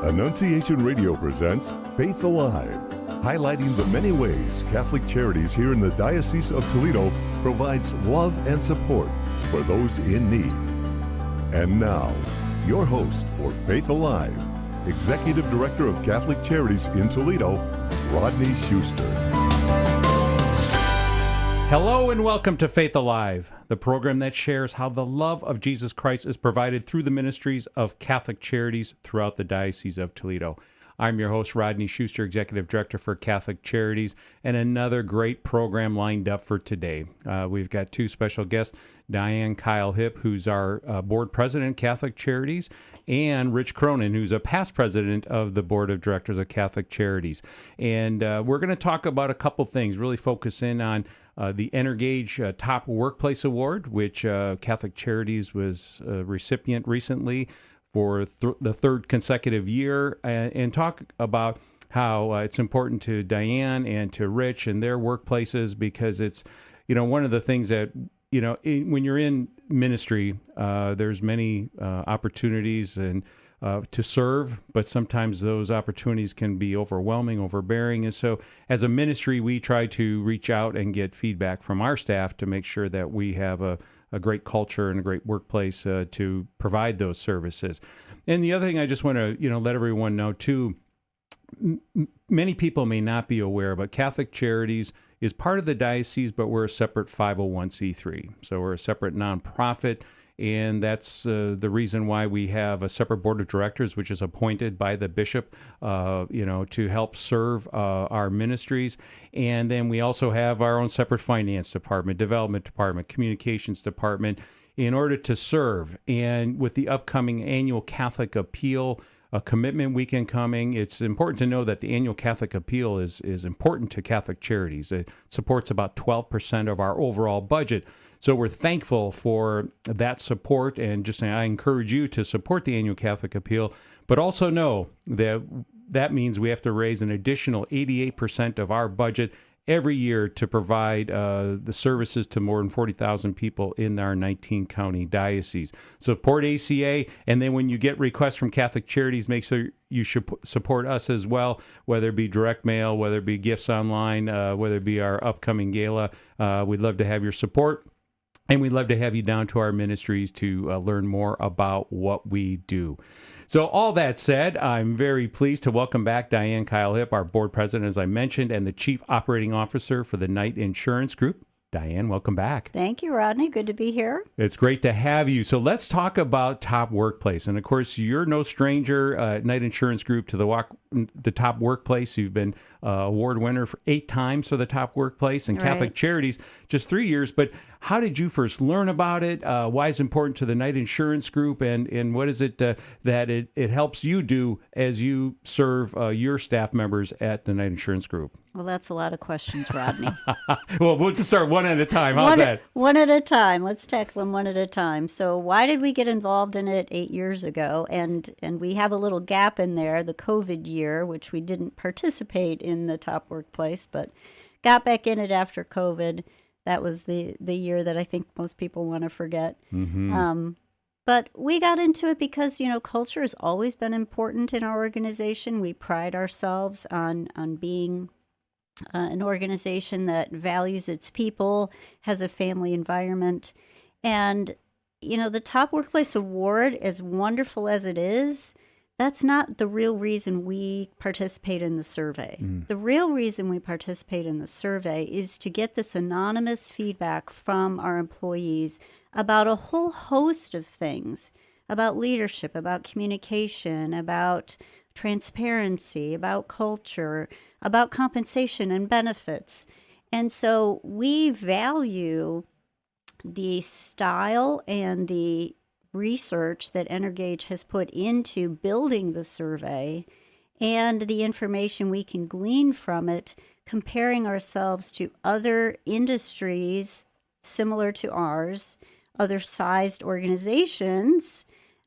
Annunciation Radio presents Faith Alive, highlighting the many ways Catholic Charities here in the Diocese of Toledo provides love and support for those in need. And now, your host for Faith Alive, Executive Director of Catholic Charities in Toledo, Rodney Schuster. Hello and welcome to Faith Alive, the program that shares how the love of Jesus Christ is provided through the ministries of Catholic Charities throughout the Diocese of Toledo. I'm your host, Rodney Schuster, Executive Director for Catholic Charities, and another great program lined up for today. We've got two special guests, Diane Kyle Hipp, who's our Board President of Catholic Charities, and Rich Cronin, who's a past president of the Board of Directors of Catholic Charities. And we're going to talk about a couple things, really focus in on the Energage Top Workplace Award, which Catholic Charities was a recipient recently for the third consecutive year, and talk about how it's important to Diane and to Rich and their workplaces, because it's, one of the things that, when you're in ministry, there's many opportunities and to serve, but sometimes those opportunities can be overwhelming, overbearing. And so as a ministry, we try to reach out and get feedback from our staff to make sure that we have a great culture and a great workplace to provide those services. And the other thing I just want to, let everyone know too, many people may not be aware, but Catholic Charities is part of the diocese, but we're a separate 501c3. So we're a separate nonprofit. And that's the reason why we have a separate board of directors, which is appointed by the bishop, to help serve our ministries. And then we also have our own separate finance department, development department, communications department, in order to serve. And with the upcoming annual Catholic Appeal, a commitment weekend coming, it's important to know that the annual Catholic Appeal is important to Catholic Charities. It supports about 12% of our overall budget. So we're thankful for that support, and just saying, I encourage you to support the annual Catholic Appeal, but also know that means we have to raise an additional 88% of our budget every year to provide the services to more than 40,000 people in our 19-county diocese. Support ACA, and then when you get requests from Catholic Charities, make sure you should support us as well, whether it be direct mail, whether it be gifts online, whether it be our upcoming gala. We'd love to have your support. And we'd love to have you down to our ministries to learn more about what we do. So all that said, I'm very pleased to welcome back Diane Kyle Hipp, our board president, as I mentioned, and the chief operating officer for the Knight Insurance Group. Diane, welcome back. Thank you, Rodney. Good to be here. It's great to have you. So let's talk about Top Workplace. And of course, you're no stranger, Knight Insurance Group, to the Top Workplace. You've been award winner for 8 times for the Top Workplace, and Catholic Charities, just 3 years. But how did you first learn about it? Why is it important to the Knight Insurance Group? And what is it that it helps you do as you serve your staff members at the Knight Insurance Group? Well, that's a lot of questions, Rodney. Well, we'll just start one at a time. How's that? One at a time. Let's tackle them one at a time. So why did we get involved in it 8 years ago? And we have a little gap in there, the COVID year, which we didn't participate in the Top Workplace, but got back in it after COVID. That was the year that I think most people want to forget. Mm-hmm. But we got into it because, culture has always been important in our organization. We pride ourselves on being an organization that values its people, has a family environment. And, the Top Workplace Award, as wonderful as it is, that's not the real reason we participate in the survey. The real reason we participate in the survey is to get this anonymous feedback from our employees about a whole host of things, about leadership, about communication, about transparency, about culture, about compensation and benefits. And so we value the style and the research that Energage has put into building the survey and the information we can glean from it, comparing ourselves to other industries similar to ours, other sized organizations,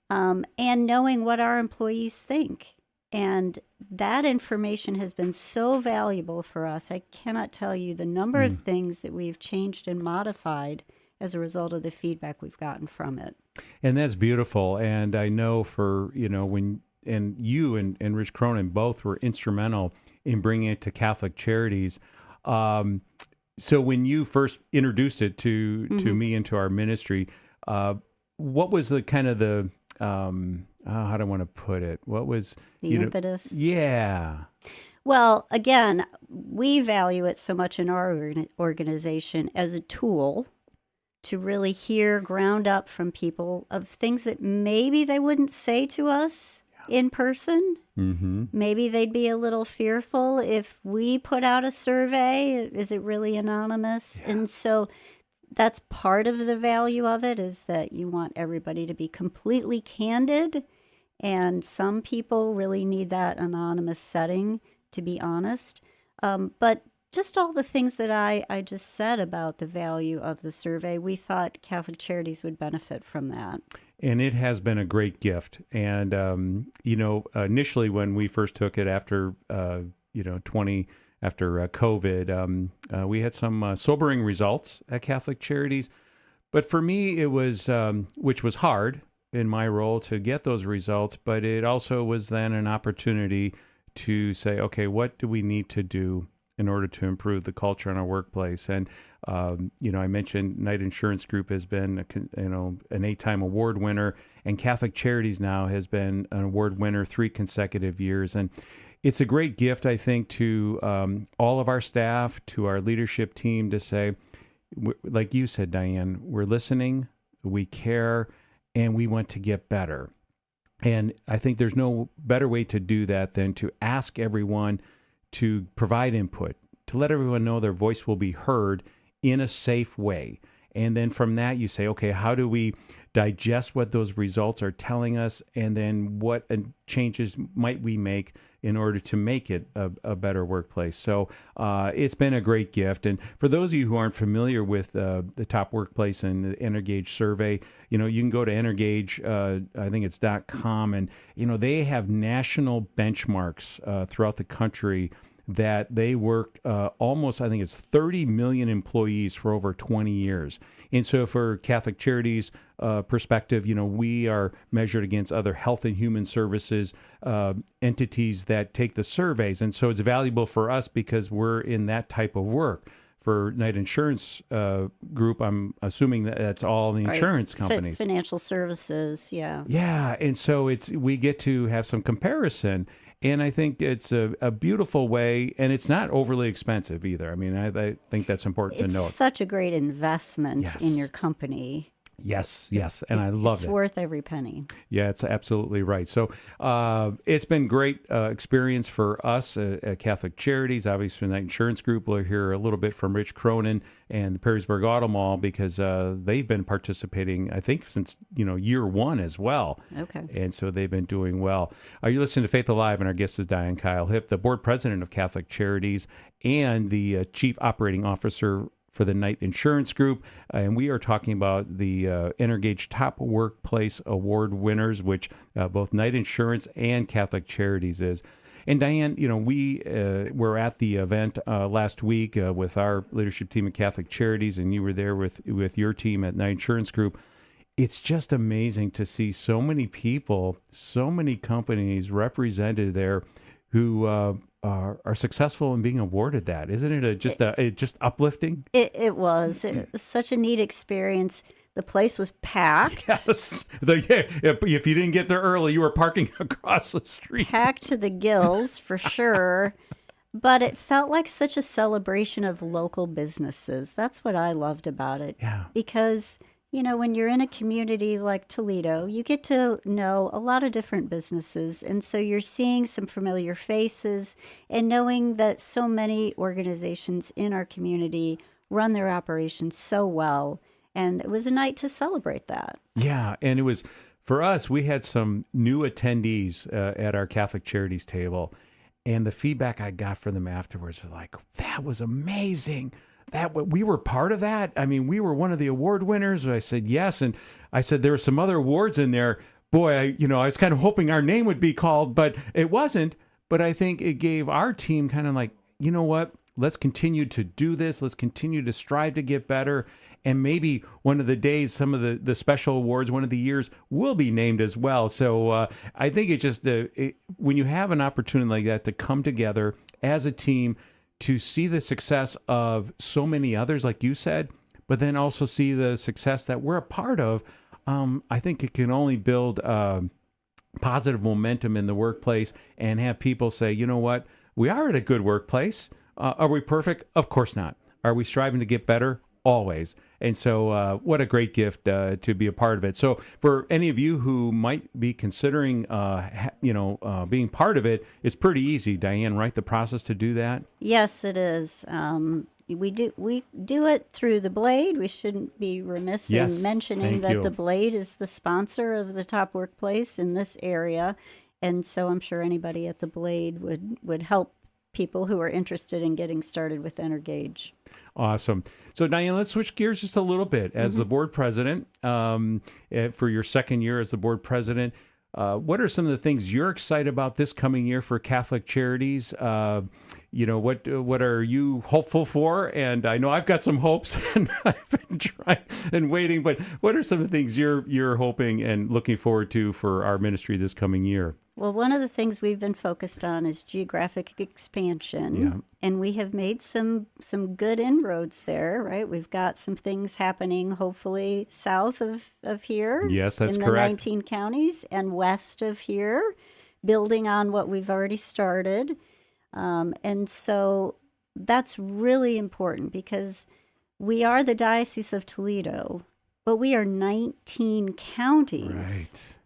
and knowing what our employees think. And that information has been so valuable for us. I cannot tell you the number of things that we've changed and modified as a result of the feedback we've gotten from it. And that's beautiful. And I know for, when you and Rich Cronin both were instrumental in bringing it to Catholic Charities. So when you first introduced it to me and to our ministry, what was the kind of the how do I want to put it? What was The impetus? Yeah. Well, again, we value it so much in our organization as a tool to really hear ground up from people of things that maybe they wouldn't say to us in person. Mm-hmm. Maybe they'd be a little fearful if we put out a survey. Is it really anonymous? And so that's part of the value of it, is that you want everybody to be completely candid. And some people really need that anonymous setting, to be honest. But just all the things that I just said about the value of the survey, we thought Catholic Charities would benefit from that. And it has been a great gift. And, initially when we first took it after, after COVID, we had some sobering results at Catholic Charities. But for me, it was, which was hard in my role to get those results, but it also was then an opportunity to say, okay, what do we need to do in order to improve the culture in our workplace? And, I mentioned Knight Insurance Group has been, an 8-time award winner, and Catholic Charities now has been an award winner 3 consecutive years. And it's a great gift, I think, to all of our staff, to our leadership team, to say, like you said, Diane, we're listening, we care, and we want to get better. And I think there's no better way to do that than to ask everyone to provide input, to let everyone know their voice will be heard in a safe way. And then from that, you say, okay, how do we digest what those results are telling us? And then what changes might we make in order to make it a better workplace? So it's been a great gift. And for those of you who aren't familiar with the Top Workplace and the Energage survey, you can go to Energage, I think it's .com, and, they have national benchmarks throughout the country that they worked almost, I think it's 30 million employees for over 20 years. And so for Catholic Charities perspective, we are measured against other health and human services entities that take the surveys. And so it's valuable for us because we're in that type of work. For Knight Insurance Group, I'm assuming that that's all the insurance companies. Financial services, yeah. Yeah, and so we get to have some comparison. And I think it's a beautiful way, and it's not overly expensive either. I mean, I think that's important to note. It's such a great investment in your company. Yes, and I love it. It's worth every penny. Yeah, it's absolutely right. So it's been great experience for us at Catholic Charities. Obviously, Knight Insurance Group, we'll hear a little bit from Rich Cronin and the Perrysburg Auto Mall, because they've been participating, I think, since year one as well. Okay. And so they've been doing well. Are you listening to Faith Alive? And our guest is Diane Kyle Hipp, the board president of Catholic Charities and the chief operating officer for the Knight Insurance Group, and we are talking about the Energage Top Workplace Award winners, which both Knight Insurance and Catholic Charities is. And Diane, we were at the event last week with our leadership team at Catholic Charities, and you were there with your team at Knight Insurance Group. It's just amazing to see so many people, so many companies represented there who are successful in being awarded that. Isn't it just uplifting? It was such a neat experience. The place was packed. Yes. If you didn't get there early, you were parking across the street. Packed to the gills, for sure. But it felt like such a celebration of local businesses. That's what I loved about it. Yeah. Because when you're in a community like Toledo, you get to know a lot of different businesses. And so you're seeing some familiar faces and knowing that so many organizations in our community run their operations so well. And it was a night to celebrate that. Yeah. And it was, for us, we had some new attendees at our Catholic Charities table. And the feedback I got from them afterwards was like, that was amazing. That we were part of that. I mean, we were one of the award winners. I said yes, and I said there were some other awards in there. Boy, I was kind of hoping our name would be called, but it wasn't. But I think it gave our team kind of like, you know what? Let's continue to do this. Let's continue to strive to get better. and maybe one of the days, some of the special awards, one of the years will be named as well. So I think it's just when you have an opportunity like that to come together as a team to see the success of so many others, like you said, but then also see the success that we're a part of, I think it can only build positive momentum in the workplace and have people say, you know what, we are at a good workplace. Are we perfect? Of course not. Are we striving to get better? Always. And so what a great gift to be a part of it. So for any of you who might be considering, being part of it, it's pretty easy, Diane, right? The process to do that? Yes, it is. We do it through the Blade. We shouldn't be remiss in mentioning that the Blade is the sponsor of the Top Workplace in this area. And so I'm sure anybody at the Blade would help people who are interested in getting started with Energage. Awesome. So, Diane, let's switch gears just a little bit. As the board president, for your second year as the board president, what are some of the things you're excited about this coming year for Catholic Charities? What are you hopeful for? And I know I've got some hopes, and I've been trying and waiting. But what are some of the things you're hoping and looking forward to for our ministry this coming year? Well, one of the things we've been focused on is geographic expansion, and we have made some good inroads there, right? We've got some things happening, hopefully, south of here. Yes, that's in correct. The 19 counties, and west of here, building on what we've already started. And so that's really important because we are the Diocese of Toledo, but we are 19 counties. Right.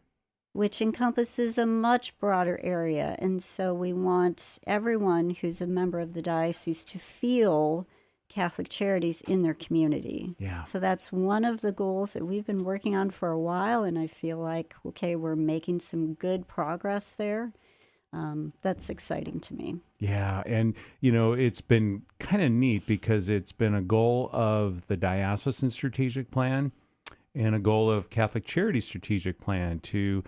Which encompasses a much broader area. And so we want everyone who's a member of the diocese to feel Catholic Charities in their community. Yeah. So that's one of the goals that we've been working on for a while, and I feel like, okay, we're making some good progress there. That's exciting to me. Yeah, and, it's been kind of neat because it's been a goal of the diocesan strategic plan and a goal of Catholic Charities strategic plan to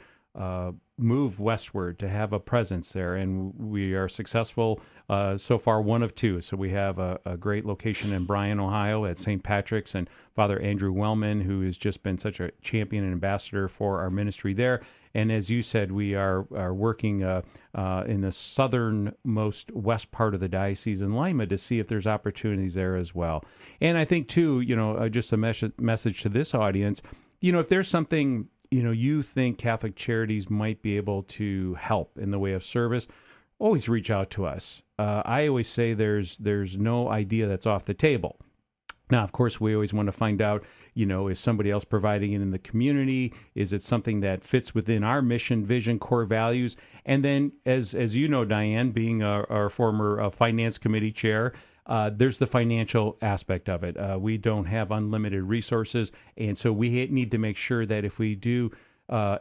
move westward, to have a presence there. And we are successful so far, one of two. So we have a great location in Bryan, Ohio at St. Patrick's, and Father Andrew Wellman, who has just been such a champion and ambassador for our ministry there. And as you said, we are working in the southernmost west part of the diocese in Lima to see if there's opportunities there as well. And I think, too, just a message to this audience, if there's something, you think Catholic Charities might be able to help in the way of service, always reach out to us. I always say there's no idea that's off the table. Now, of course, we always want to find out, is somebody else providing it in the community? Is it something that fits within our mission, vision, core values? And then, as you know, Diane, being our former finance committee chair, there's the financial aspect of it. We don't have unlimited resources, and so we need to make sure that if we do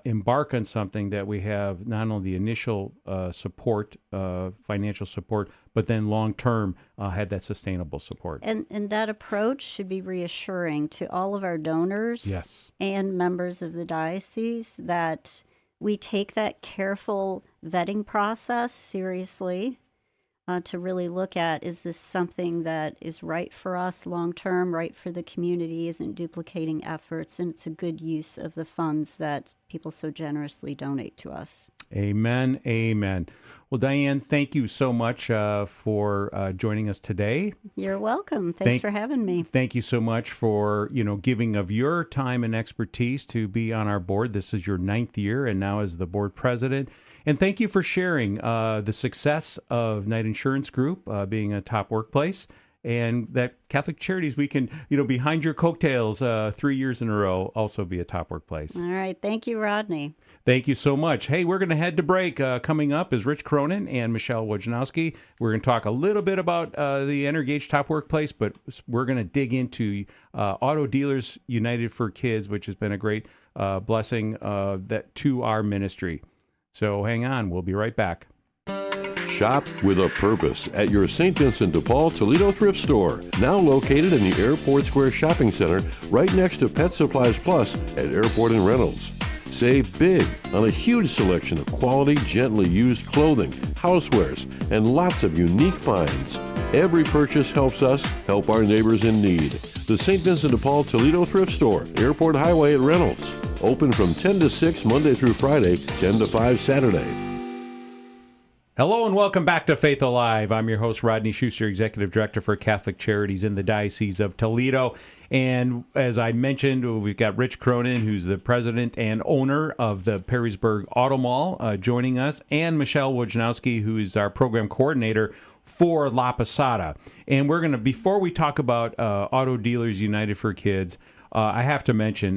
embark on something, that we have not only the initial support, financial support, but then long-term have that sustainable support. And that approach should be reassuring to all of our donors and members of the diocese that we take that careful vetting process seriously. To really look at, is this something that is right for us long-term, right for the community, isn't duplicating efforts, and it's a good use of the funds that people so generously donate to us. Amen, amen. Well, Diane, thank you so much for joining us today. You're welcome. Thanks for having me. Thank you so much for, giving of your time and expertise to be on our board. This is your 9th year, and now as the board president. And thank you for sharing the success of Knight Insurance Group being a top workplace, and that Catholic Charities, we can, behind your coattails 3 years in a row, also be a top workplace. All right. Thank you, Rodney. Thank you so much. Hey, we're going to head to break. Coming up is Rich Cronin and Michelle Wojnowski. We're going to talk a little bit about the Energage Top Workplace, but we're going to dig into Auto Dealers United for Kids, which has been a great blessing to our ministry. So hang on. We'll be right back. Shop with a purpose at your St. Vincent de Paul Toledo thrift store, now located in the Airport Square Shopping Center, right next to Pet Supplies Plus at Airport and Reynolds. Save big on a huge selection of quality, gently used clothing, housewares, and lots of unique finds. Every purchase helps us help our neighbors in need. The St. Vincent de Paul Toledo Thrift Store, Airport Highway at Reynolds. Open from 10 to 6 Monday through Friday, 10 to 5 Saturday. Hello and welcome back to Faith Alive. I'm your host, Rodney Schuster, Executive Director for Catholic Charities in the Diocese of Toledo. And as I mentioned, we've got Rich Cronin, who's the president and owner of the Perrysburg Auto Mall, joining us, and Michelle Wojnowski, who is our program coordinator for La Posada. And we're going to, before we talk about Auto Dealers United for Kids, I have to mention,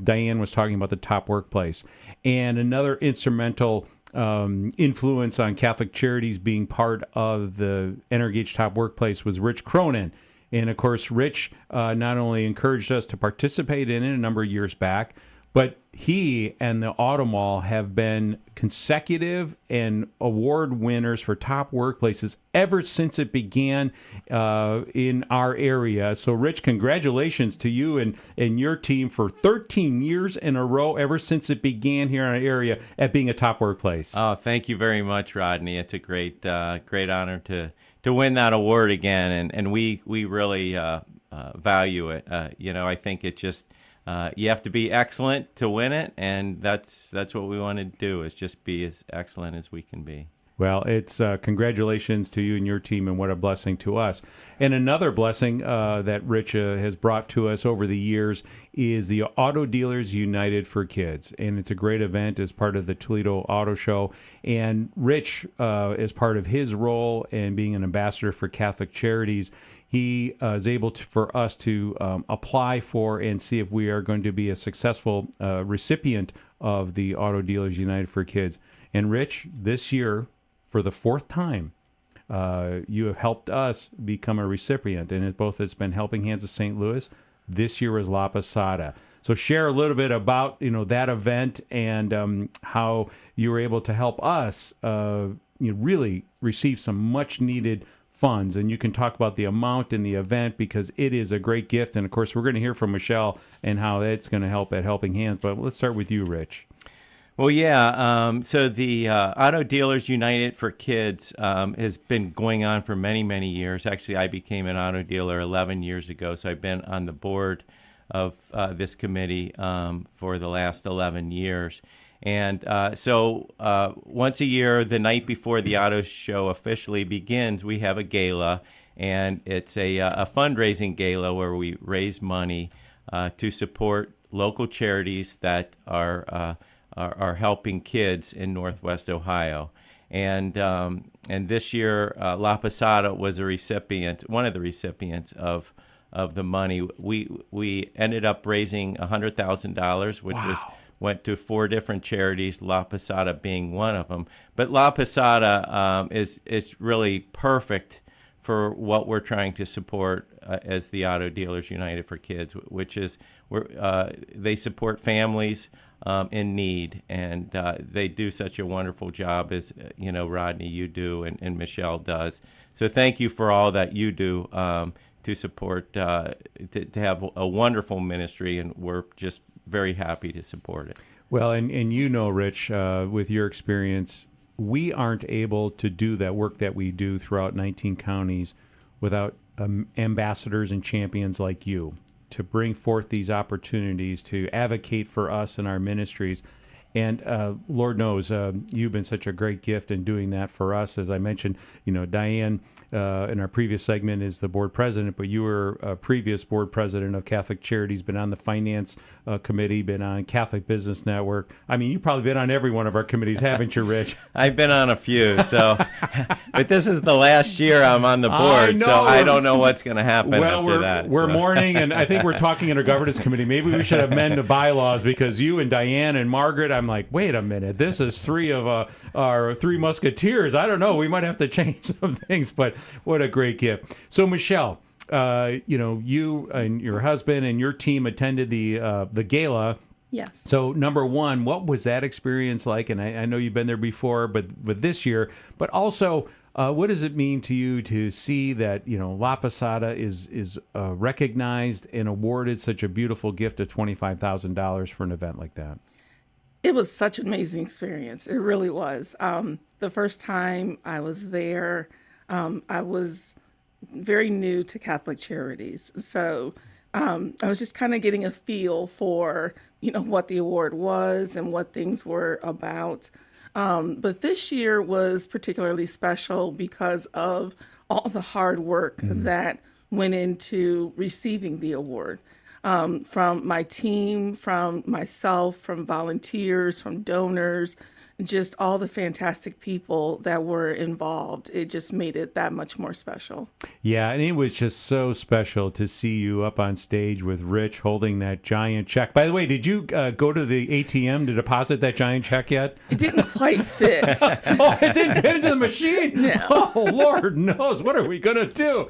Diane was talking about the Top Workplace. And another instrumental influence on Catholic Charities being part of the Energage Top Workplace was Rich Cronin. And of course, Rich not only encouraged us to participate in it a number of years back, but he and the Auto Mall have been consecutive and award winners for top workplaces ever since it began in our area. So, Rich, congratulations to you and your team for 13 years in a row ever since it began here in our area at being a top workplace. Oh, thank you very much, Rodney. It's a great honor to win that award again, and we really value it. I think it just you have to be excellent to win it, and that's what we want to do, is just be as excellent as we can be. Well, it's congratulations to you and your team, and what a blessing to us. And another blessing that Rich has brought to us over the years is the Auto Dealers United for Kids. And it's a great event as part of the Toledo Auto Show. And Rich, as part of his role and being an ambassador for Catholic Charities, he is able for us to apply for and see if we are going to be a successful recipient of the Auto Dealers United for Kids. And Rich, this year, for the fourth time, you have helped us become a recipient, and it's been Helping Hands of St. Louis. This year was La Posada. So share a little bit about that event and how you were able to help us really receive some much needed funds. And you can talk about the amount in the event, because it is a great gift. And of course, we're going to hear from Michelle and how that's going to help at Helping Hands. But let's start with you, Rich. Well, yeah. So the Auto Dealers United for Kids has been going on for many, many years. Actually, I became an auto dealer 11 years ago, so I've been on the board of this committee for the last 11 years. And so once a year, the night before the auto show officially begins, we have a gala, and it's a fundraising gala where we raise money to support local charities that are helping kids in Northwest Ohio. And this year, La Posada was one of the recipients of the money. We ended up raising $100,000, which went to 4 different charities, La Posada being one of them. But La Posada is really perfect for what we're trying to support as the Auto Dealers United for Kids, which is they support families in need, and they do such a wonderful job, as Rodney, you do, and Michelle does. So thank you for all that you do to support, to have a wonderful ministry, and we're just very happy to support it. Well, and Rich, with your experience, we aren't able to do that work that we do throughout 19 counties without ambassadors and champions like you to bring forth these opportunities to advocate for us and our ministries. And Lord knows, you've been such a great gift in doing that for us. As I mentioned, Diane, in our previous segment, is the board president, but you were a previous board president of Catholic Charities, been on the finance committee, been on Catholic Business Network. I mean, you've probably been on every one of our committees, haven't you, Rich? I've been on a few, so but this is the last year I'm on the board, so I don't know what's going to happen after that. We're mourning, and I think we're talking in our governance committee. Maybe we should amend the bylaws, because you and Diane and Margaret, I'm like, wait a minute, this is 3 of our 3 musketeers. I don't know. We might have to change some things, but what a great gift. So, Michelle, you and your husband and your team attended the gala. Yes. So, number one, what was that experience like? And I know you've been there before, but this year, but also, what does it mean to you to see that, La Posada is recognized and awarded such a beautiful gift of $25,000 for an event like that? It was such an amazing experience. It really was. The first time I was there, I was very new to Catholic Charities. So I was just kind of getting a feel for, what the award was and what things were about. But this year was particularly special because of all the hard work that went into receiving the award. From my team, from myself, from volunteers, from donors, just all the fantastic people that were involved. It just made it that much more special. Yeah, and it was just so special to see you up on stage with Rich holding that giant check. By the way, did you go to the ATM to deposit that giant check yet? It didn't quite fit. Oh, it didn't fit into the machine? No. Oh, Lord knows. What are we going to do?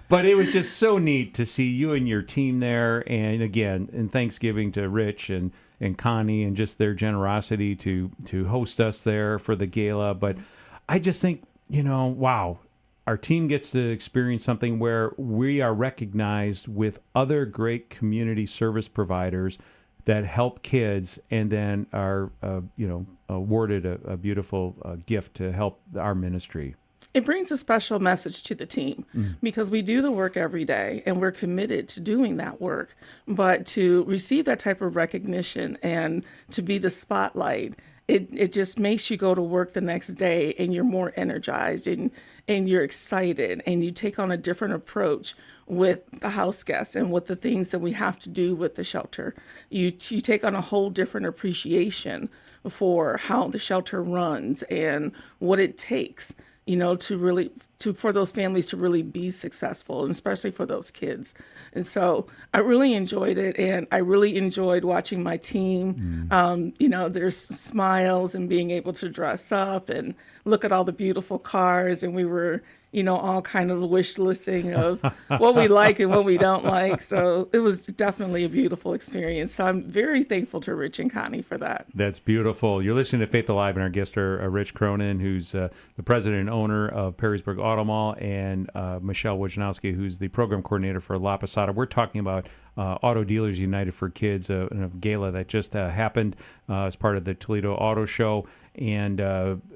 But it was just so neat to see you and your team there. And again, in Thanksgiving to Rich and Connie and just their generosity to host us there for the gala. But I just think, wow, our team gets to experience something where we are recognized with other great community service providers that help kids and then are, awarded a beautiful gift to help our ministry. It brings a special message to the team because we do the work every day and we're committed to doing that work. But to receive that type of recognition and to be the spotlight, it just makes you go to work the next day and you're more energized and you're excited and you take on a different approach with the house guests and with the things that we have to do with the shelter. You take on a whole different appreciation for how the shelter runs and what it takes, for those families to really be successful, and especially for those kids. And so I really enjoyed it, and I really enjoyed watching my team. There's smiles and being able to dress up and look at all the beautiful cars, and we were, all kind of wish listing of what we like and what we don't like. So it was definitely a beautiful experience. So I'm very thankful to Rich and Connie for that. That's beautiful. You're listening to Faith Alive, and our guests are Rich Cronin, who's the president and owner of Perrysburg Auto Mall, and Michelle Wojnowski, who's the program coordinator for La Posada. We're talking about Auto Dealers United for Kids, a gala that just happened as part of the Toledo Auto Show. And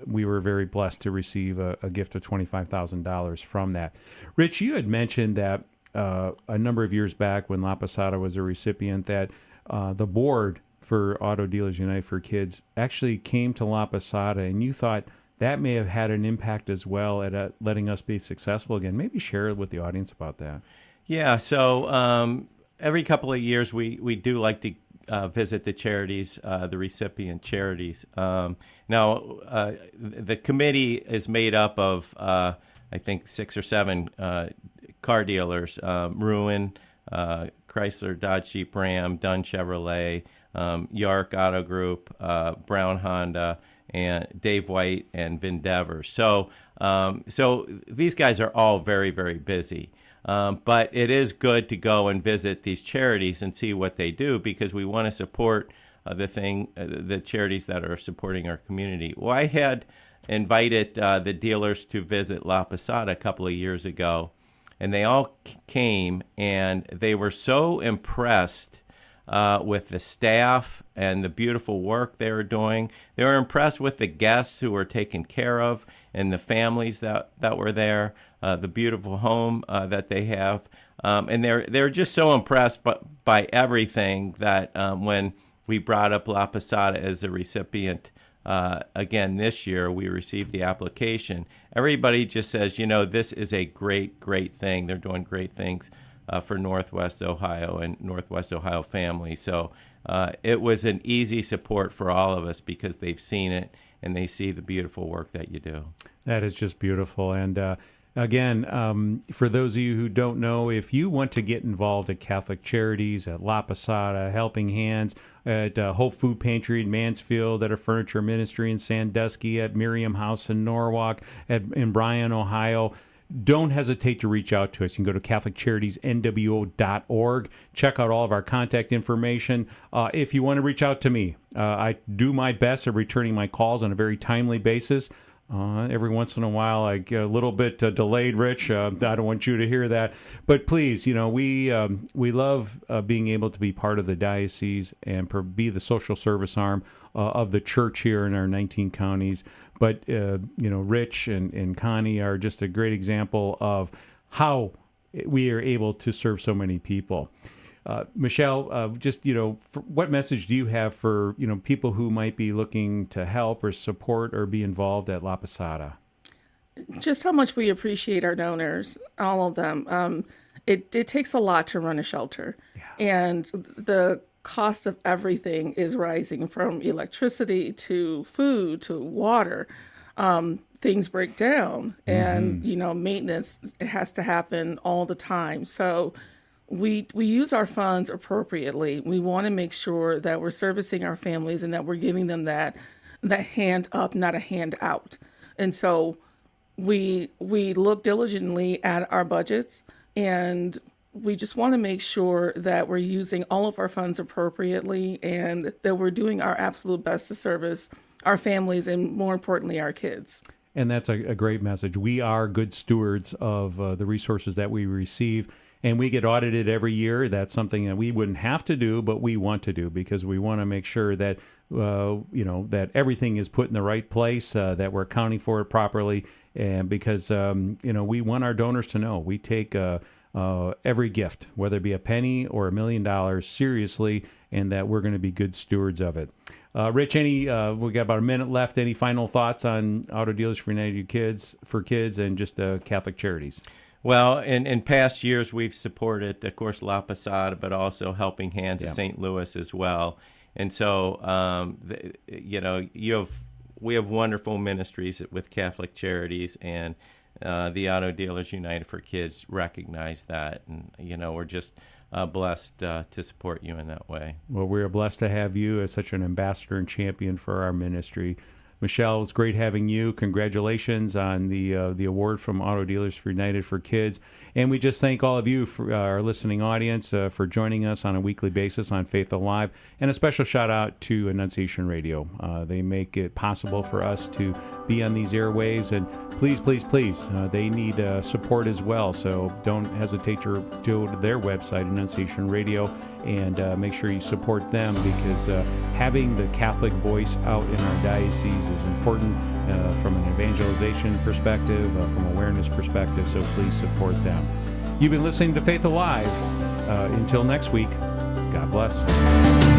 we were very blessed to receive a gift of $25,000 from that. Rich, you had mentioned that a number of years back when La Posada was a recipient that the board for Auto Dealers United for Kids actually came to La Posada, and you thought that may have had an impact as well at letting us be successful again. Maybe share with the audience about that. Yeah, so every couple of years we do like to visit the charities, the recipient charities. Now, the committee is made up of, I think, 6 or 7 car dealers, Ruin, Chrysler, Dodge, Jeep, Ram, Dunn Chevrolet, Yark Auto Group, Brown Honda, and Dave White, and Vindever. So these guys are all very, very busy. But it is good to go and visit these charities and see what they do, because we want to support the charities that are supporting our community. Well, I had invited the dealers to visit La Posada a couple of years ago, and they all came, and they were so impressed with the staff and the beautiful work they were doing. They were impressed with the guests who were taken care of and the families that were there, the beautiful home that they have. And they're just so impressed by everything that when we brought up La Posada as a recipient again this year, we received the application. Everybody just says, this is a great, great thing. They're doing great things for Northwest Ohio and Northwest Ohio families. So it was an easy support for all of us because they've seen it and they see the beautiful work that you do. That is just beautiful. And again, for those of you who don't know, if you want to get involved at Catholic Charities, at La Posada, Helping Hands, at Hope Food Pantry in Mansfield, at a furniture ministry in Sandusky, at Miriam House in Norwalk, in Bryan, Ohio, don't hesitate to reach out to us. You can go to CatholicCharitiesNWO.org. Check out all of our contact information. If you want to reach out to me, I do my best at returning my calls on a very timely basis. Every once in a while, I get a little bit delayed, Rich. I don't want you to hear that. But please, we love being able to be part of the diocese and be the social service arm of the church here in our 19 counties. But, Rich and Connie are just a great example of how we are able to serve so many people. Michelle, what message do you have for people who might be looking to help or support or be involved at La Posada? Just how much we appreciate our donors, all of them. It takes a lot to run a shelter, and the cost of everything is rising, from electricity to food to water. Things break down, and maintenance has to happen all the time. So we use our funds appropriately. We want to make sure that we're servicing our families and that we're giving them that hand up, not a hand out. And so we look diligently at our budgets, and we just want to make sure that we're using all of our funds appropriately and that we're doing our absolute best to service our families and, more importantly, our kids. And that's a great message. We are good stewards of the resources that we receive, and we get audited every year. That's something that we wouldn't have to do, but we want to do, because we want to make sure that that everything is put in the right place, that we're accounting for it properly, and because we want our donors to know we take every gift, whether it be a penny or $1 million, seriously, and that we're going to be good stewards of it. Rich, we got about a minute left. Any final thoughts on Auto Dealers for United Kids and just Catholic Charities? Well, in past years, we've supported, of course, La Posada, but also Helping Hands of St. Louis as well. And so, we have wonderful ministries with Catholic Charities, and the Auto Dealers United for Kids recognize that. And, we're just blessed to support you in that way. Well, we're blessed to have you as such an ambassador and champion for our ministry. Michelle, it's great having you. Congratulations on the award from Auto Dealers for United for Kids. And we just thank all of you, for our listening audience, for joining us on a weekly basis on Faith Alive. And a special shout out to Annunciation Radio. They make it possible for us to be on these airwaves. And please, please, please, they need support as well. So don't hesitate to go to their website, Annunciation Radio, and make sure you support them, because having the Catholic voice out in our diocese is important from an evangelization perspective, from awareness perspective, so please support them. You've been listening to Faith Alive. Until next week, God bless.